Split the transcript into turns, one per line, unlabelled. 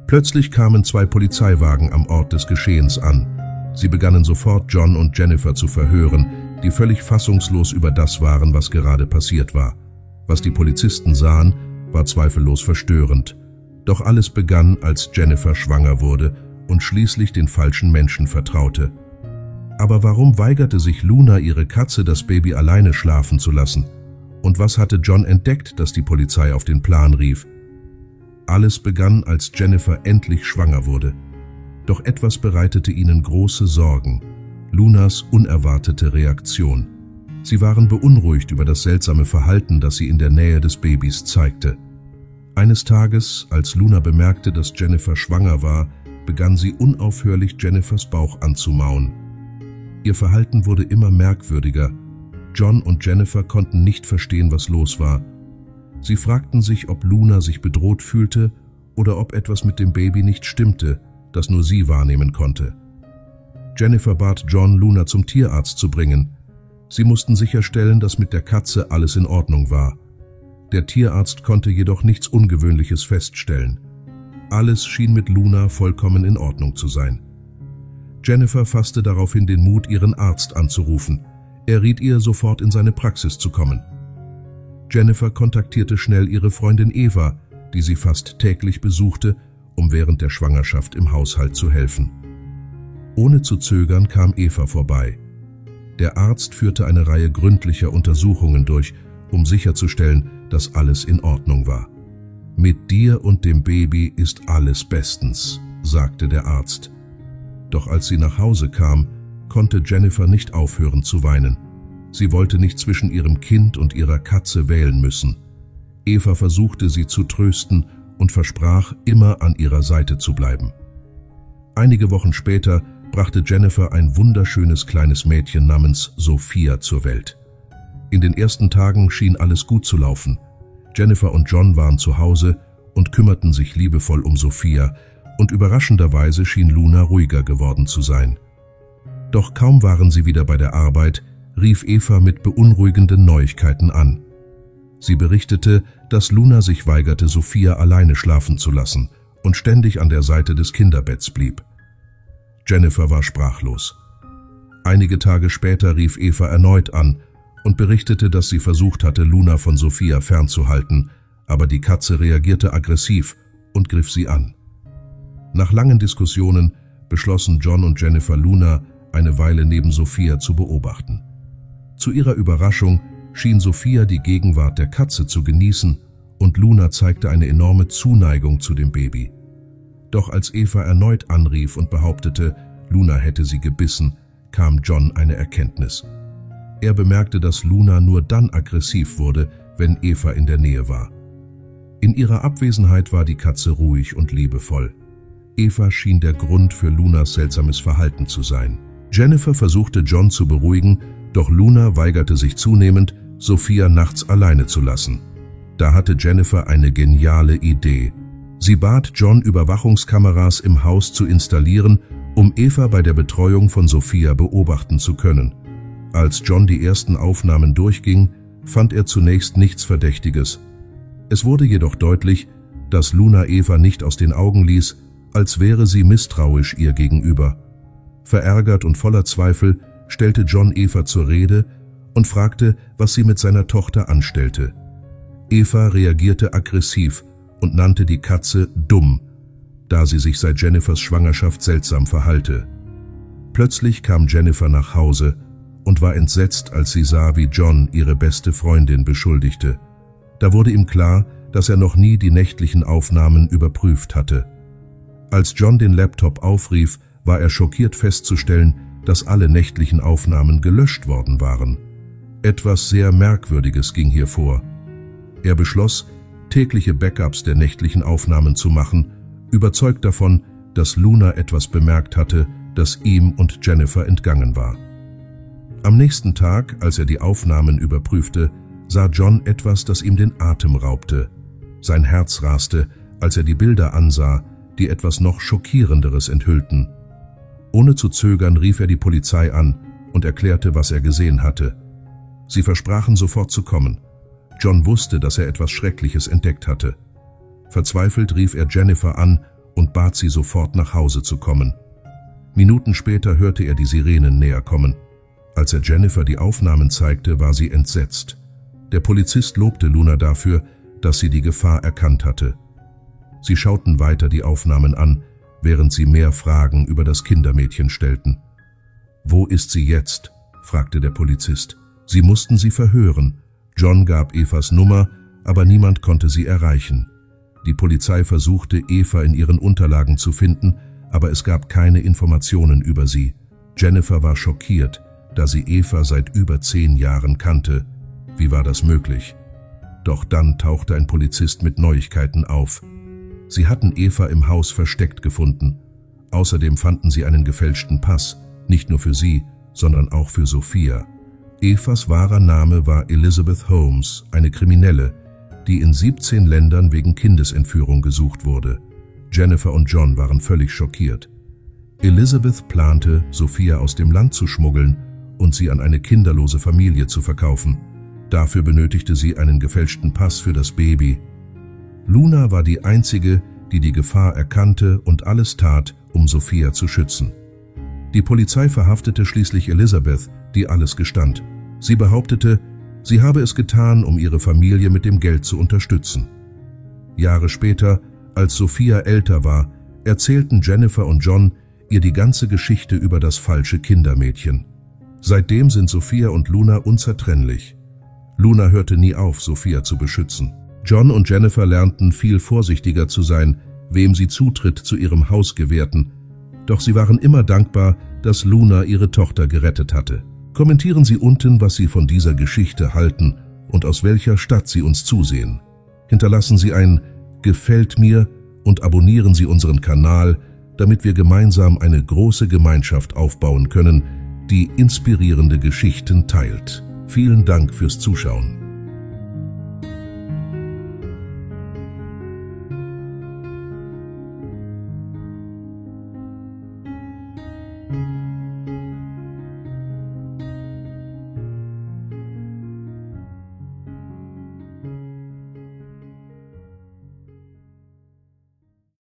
Plötzlich kamen 2 Polizeiwagen am Ort des Geschehens an. Sie begannen sofort, John und Jennifer zu verhören, die völlig fassungslos über das waren, was gerade passiert war. Was die Polizisten sahen, war zweifellos verstörend. Doch alles begann, als Jennifer schwanger wurde und schließlich den falschen Menschen vertraute. Aber warum weigerte sich Luna, ihre Katze, das Baby alleine schlafen zu lassen? Und was hatte John entdeckt, dass die Polizei auf den Plan rief? Alles begann, als Jennifer endlich schwanger wurde. Doch etwas bereitete ihnen große Sorgen: Lunas unerwartete Reaktion. Sie waren beunruhigt über das seltsame Verhalten, das sie in der Nähe des Babys zeigte. Eines Tages, als Luna bemerkte, dass Jennifer schwanger war, begann sie unaufhörlich, Jennifers Bauch anzumauen. Ihr Verhalten wurde immer merkwürdiger. John und Jennifer konnten nicht verstehen, was los war. Sie fragten sich, ob Luna sich bedroht fühlte oder ob etwas mit dem Baby nicht stimmte, das nur sie wahrnehmen konnte. Jennifer bat John, Luna zum Tierarzt zu bringen. Sie mussten sicherstellen, dass mit der Katze alles in Ordnung war. Der Tierarzt konnte jedoch nichts Ungewöhnliches feststellen. Alles schien mit Luna vollkommen in Ordnung zu sein. Jennifer fasste daraufhin den Mut, ihren Arzt anzurufen. Er riet ihr, sofort in seine Praxis zu kommen. Jennifer kontaktierte schnell ihre Freundin Eva, die sie fast täglich besuchte, um während der Schwangerschaft im Haushalt zu helfen. Ohne zu zögern kam Eva vorbei. Der Arzt führte eine Reihe gründlicher Untersuchungen durch, um sicherzustellen, dass alles in Ordnung war. »Mit dir und dem Baby ist alles bestens«, sagte der Arzt. Doch als sie nach Hause kam, konnte Jennifer nicht aufhören zu weinen. Sie wollte nicht zwischen ihrem Kind und ihrer Katze wählen müssen. Eva versuchte, sie zu trösten und versprach, immer an ihrer Seite zu bleiben. Einige Wochen später brachte Jennifer ein wunderschönes kleines Mädchen namens Sophia zur Welt. In den ersten Tagen schien alles gut zu laufen. Jennifer und John waren zu Hause und kümmerten sich liebevoll um Sophia, und überraschenderweise schien Luna ruhiger geworden zu sein. Doch kaum waren sie wieder bei der Arbeit, rief Eva mit beunruhigenden Neuigkeiten an. Sie berichtete, dass Luna sich weigerte, Sophia alleine schlafen zu lassen und ständig an der Seite des Kinderbetts blieb. Jennifer war sprachlos. Einige Tage später rief Eva erneut an und berichtete, dass sie versucht hatte, Luna von Sophia fernzuhalten, aber die Katze reagierte aggressiv und griff sie an. Nach langen Diskussionen beschlossen John und Jennifer, Luna eine Weile neben Sophia zu beobachten. Zu ihrer Überraschung schien Sophia die Gegenwart der Katze zu genießen und Luna zeigte eine enorme Zuneigung zu dem Baby. Doch als Eva erneut anrief und behauptete, Luna hätte sie gebissen, kam John eine Erkenntnis. Er bemerkte, dass Luna nur dann aggressiv wurde, wenn Eva in der Nähe war. In ihrer Abwesenheit war die Katze ruhig und liebevoll. Eva schien der Grund für Lunas seltsames Verhalten zu sein. Jennifer versuchte, John zu beruhigen, doch Luna weigerte sich zunehmend, Sophia nachts alleine zu lassen. Da hatte Jennifer eine geniale Idee. Sie bat John, Überwachungskameras im Haus zu installieren, um Eva bei der Betreuung von Sophia beobachten zu können. Als John die ersten Aufnahmen durchging, fand er zunächst nichts Verdächtiges. Es wurde jedoch deutlich, dass Luna Eva nicht aus den Augen ließ, als wäre sie misstrauisch ihr gegenüber. Verärgert und voller Zweifel stellte John Eva zur Rede und fragte, was sie mit seiner Tochter anstellte. Eva reagierte aggressiv und nannte die Katze dumm, da sie sich seit Jennifers Schwangerschaft seltsam verhalte. Plötzlich kam Jennifer nach Hause und war entsetzt, als sie sah, wie John ihre beste Freundin beschuldigte. Da wurde ihm klar, dass er noch nie die nächtlichen Aufnahmen überprüft hatte. Als John den Laptop aufrief, war er schockiert festzustellen, dass alle nächtlichen Aufnahmen gelöscht worden waren. Etwas sehr Merkwürdiges ging hier vor. Er beschloss, tägliche Backups der nächtlichen Aufnahmen zu machen, überzeugt davon, dass Luna etwas bemerkt hatte, das ihm und Jennifer entgangen war. Am nächsten Tag, als er die Aufnahmen überprüfte, sah John etwas, das ihm den Atem raubte. Sein Herz raste, als er die Bilder ansah, die etwas noch Schockierenderes enthüllten. Ohne zu zögern rief er die Polizei an und erklärte, was er gesehen hatte. Sie versprachen, sofort zu kommen. John wusste, dass er etwas Schreckliches entdeckt hatte. Verzweifelt rief er Jennifer an, und bat sie sofort nach Hause zu kommen. Minuten später hörte er die Sirenen näher kommen. Als er Jennifer die Aufnahmen zeigte, war sie entsetzt. Der Polizist lobte Luna dafür, dass sie die Gefahr erkannt hatte. Sie schauten weiter die Aufnahmen an, während sie mehr Fragen über das Kindermädchen stellten. »Wo ist sie jetzt?« fragte der Polizist. Sie mussten sie verhören. John gab Evas Nummer, aber niemand konnte sie erreichen. Die Polizei versuchte, Eva in ihren Unterlagen zu finden, aber es gab keine Informationen über sie. Jennifer war schockiert, da sie Eva seit über 10 Jahren kannte. Wie war das möglich? Doch dann tauchte ein Polizist mit Neuigkeiten auf. Sie hatten Eva im Haus versteckt gefunden. Außerdem fanden sie einen gefälschten Pass, nicht nur für sie, sondern auch für Sophia. Evas wahrer Name war Elizabeth Holmes, eine Kriminelle, die in 17 Ländern wegen Kindesentführung gesucht wurde. Jennifer und John waren völlig schockiert. Elizabeth plante, Sophia aus dem Land zu schmuggeln und sie an eine kinderlose Familie zu verkaufen. Dafür benötigte sie einen gefälschten Pass für das Baby. Luna war die Einzige, die die Gefahr erkannte und alles tat, um Sophia zu schützen. Die Polizei verhaftete schließlich Elizabeth, die alles gestand. Sie behauptete, sie habe es getan, um ihre Familie mit dem Geld zu unterstützen. Jahre später, als Sophia älter war, erzählten Jennifer und John ihr die ganze Geschichte über das falsche Kindermädchen. Seitdem sind Sophia und Luna unzertrennlich. Luna hörte nie auf, Sophia zu beschützen. John und Jennifer lernten, viel vorsichtiger zu sein, wem sie Zutritt zu ihrem Haus gewährten. Doch sie waren immer dankbar, dass Luna ihre Tochter gerettet hatte. Kommentieren Sie unten, was Sie von dieser Geschichte halten und aus welcher Stadt Sie uns zusehen. Hinterlassen Sie ein Gefällt mir und abonnieren Sie unseren Kanal, damit wir gemeinsam eine große Gemeinschaft aufbauen können, die inspirierende Geschichten teilt. Vielen Dank fürs Zuschauen.